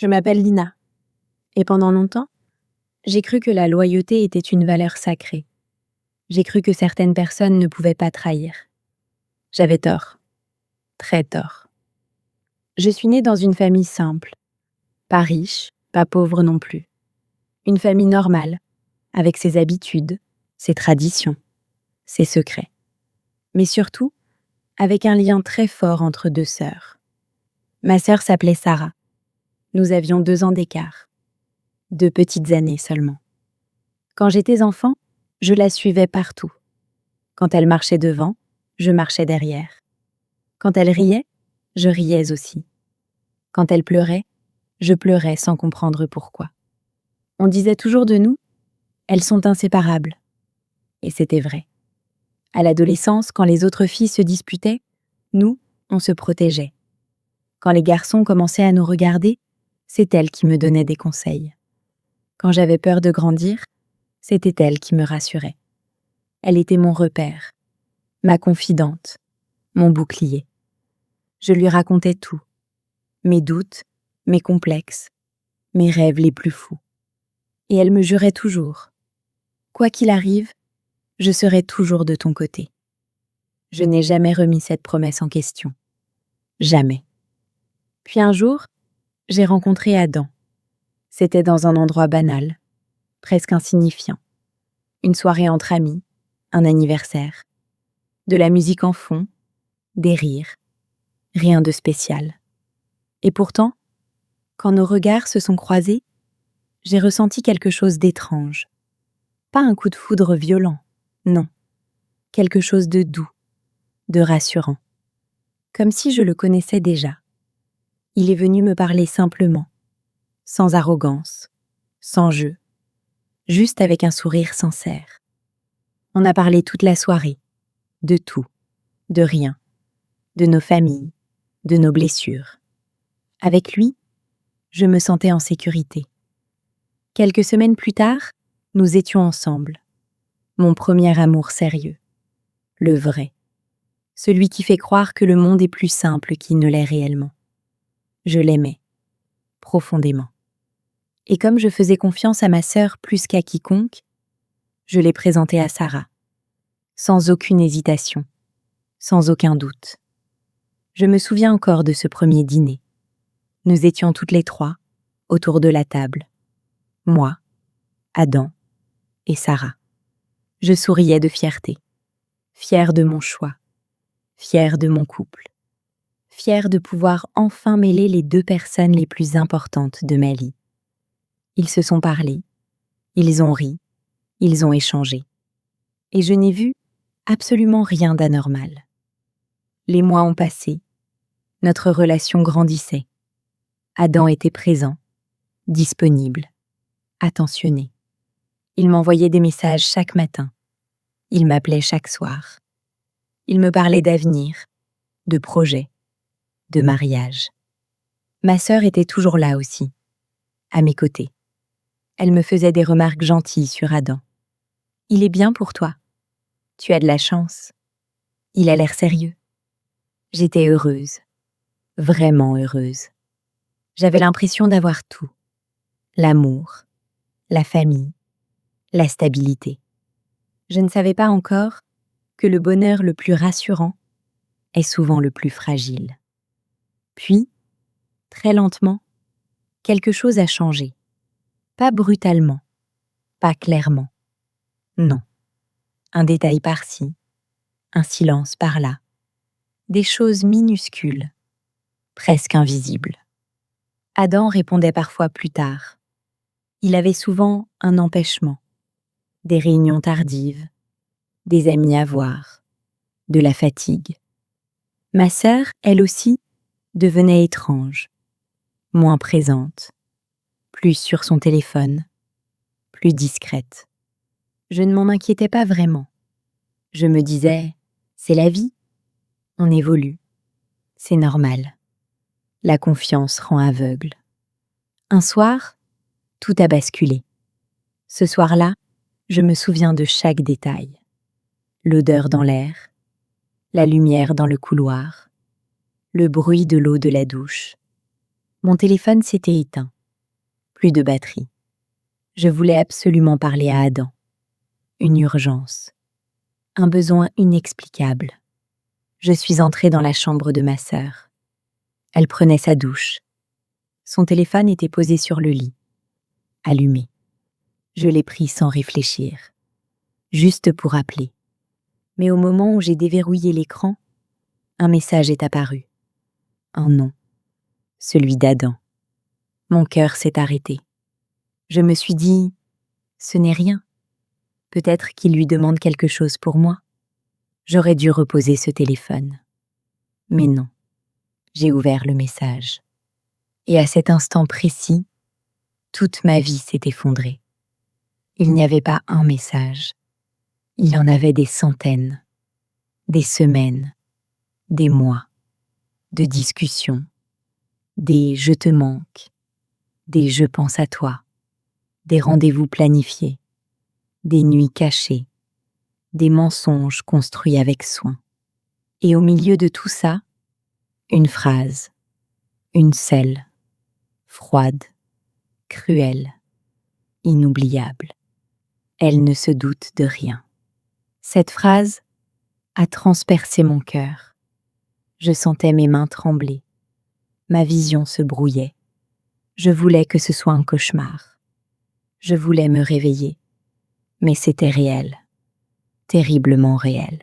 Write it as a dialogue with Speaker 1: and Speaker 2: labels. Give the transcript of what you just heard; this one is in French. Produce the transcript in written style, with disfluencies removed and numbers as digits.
Speaker 1: Je m'appelle Lina, et pendant longtemps, j'ai cru que la loyauté était une valeur sacrée. J'ai cru que certaines personnes ne pouvaient pas trahir. J'avais tort, très tort. Je suis née dans une famille simple, pas riche, pas pauvre non plus. Une famille normale, avec ses habitudes, ses traditions, ses secrets. Mais surtout, avec un lien très fort entre deux sœurs. Ma sœur s'appelait Sarah. Nous avions 2 ans d'écart. 2 petites années seulement. Quand j'étais enfant, je la suivais partout. Quand elle marchait devant, je marchais derrière. Quand elle riait, je riais aussi. Quand elle pleurait, je pleurais sans comprendre pourquoi. On disait toujours de nous, elles sont inséparables. Et c'était vrai. À l'adolescence, quand les autres filles se disputaient, nous, on se protégeait. Quand les garçons commençaient à nous regarder, c'est elle qui me donnait des conseils. Quand j'avais peur de grandir, c'était elle qui me rassurait. Elle était mon repère, ma confidente, mon bouclier. Je lui racontais tout, mes doutes, mes complexes, mes rêves les plus fous. Et elle me jurait toujours, quoi qu'il arrive, je serai toujours de ton côté. Je n'ai jamais remis cette promesse en question. Jamais. Puis un jour, j'ai rencontré Adam. C'était dans un endroit banal, presque insignifiant. Une soirée entre amis, un anniversaire. De la musique en fond, des rires. Rien de spécial. Et pourtant, quand nos regards se sont croisés, j'ai ressenti quelque chose d'étrange. Pas un coup de foudre violent, non. Quelque chose de doux, de rassurant. Comme si je le connaissais déjà. Il est venu me parler simplement, sans arrogance, sans jeu, juste avec un sourire sincère. On a parlé toute la soirée, de tout, de rien, de nos familles, de nos blessures. Avec lui, je me sentais en sécurité. Quelques semaines plus tard, nous étions ensemble. Mon premier amour sérieux. Le vrai. Celui qui fait croire que le monde est plus simple qu'il ne l'est réellement. Je l'aimais, profondément. Et comme je faisais confiance à ma sœur plus qu'à quiconque, je l'ai présenté à Sarah, sans aucune hésitation, sans aucun doute. Je me souviens encore de ce premier dîner. Nous étions toutes les 3, autour de la table. Moi, Adam et Sarah. Je souriais de fierté, fière de mon choix, fière de mon couple, fière de pouvoir enfin mêler les 2 personnes les plus importantes de ma vie. Ils se sont parlé, ils ont ri, ils ont échangé. Et je n'ai vu absolument rien d'anormal. Les mois ont passé, notre relation grandissait. Adam était présent, disponible, attentionné. Il m'envoyait des messages chaque matin. Il m'appelait chaque soir. Il me parlait d'avenir, de projets, de mariage. Ma sœur était toujours là aussi, à mes côtés. Elle me faisait des remarques gentilles sur Adam. « Il est bien pour toi. Tu as de la chance. Il a l'air sérieux. » J'étais heureuse, vraiment heureuse. J'avais l'impression d'avoir tout. L'amour, la famille, la stabilité. Je ne savais pas encore que le bonheur le plus rassurant est souvent le plus fragile. Puis, très lentement, quelque chose a changé. Pas brutalement, pas clairement. Non. Un détail par-ci, un silence par-là. Des choses minuscules, presque invisibles. Adam répondait parfois plus tard. Il avait souvent un empêchement, des réunions tardives, des amis à voir, de la fatigue. Ma sœur, elle aussi, devenait étrange, moins présente, plus sur son téléphone, plus discrète. Je ne m'en inquiétais pas vraiment. Je me disais, c'est la vie, on évolue, c'est normal. La confiance rend aveugle. Un soir, tout a basculé. Ce soir-là, je me souviens de chaque détail. L'odeur dans l'air, la lumière dans le couloir, le bruit de l'eau de la douche. Mon téléphone s'était éteint. plus de batterie. Je voulais absolument parler à Adam. Une urgence. Un besoin inexplicable. Je suis entrée dans la chambre de ma sœur. Elle prenait sa douche. Son téléphone était posé sur le lit. Allumé. Je l'ai pris sans réfléchir. Juste pour appeler. Mais au moment où j'ai déverrouillé l'écran, un message est apparu. Un nom. Celui d'Adam. Mon cœur s'est arrêté. Je me suis dit, ce n'est rien. Peut-être qu'il lui demande quelque chose pour moi. J'aurais dû reposer ce téléphone. Mais non. J'ai ouvert le message. Et à cet instant précis, toute ma vie s'est effondrée. Il n'y avait pas un message. Il en avait des centaines, des semaines, des mois, de discussions, des « je te manque », des « je pense à toi », des rendez-vous planifiés, des nuits cachées, des mensonges construits avec soin. Et au milieu de tout ça, une phrase, une selle, froide, cruelle, inoubliable. Elle ne se doute de rien. Cette phrase a transpercé mon cœur. Je sentais mes mains trembler. Ma vision se brouillait. Je voulais que ce soit un cauchemar. Je voulais me réveiller. Mais c'était réel. Terriblement réel.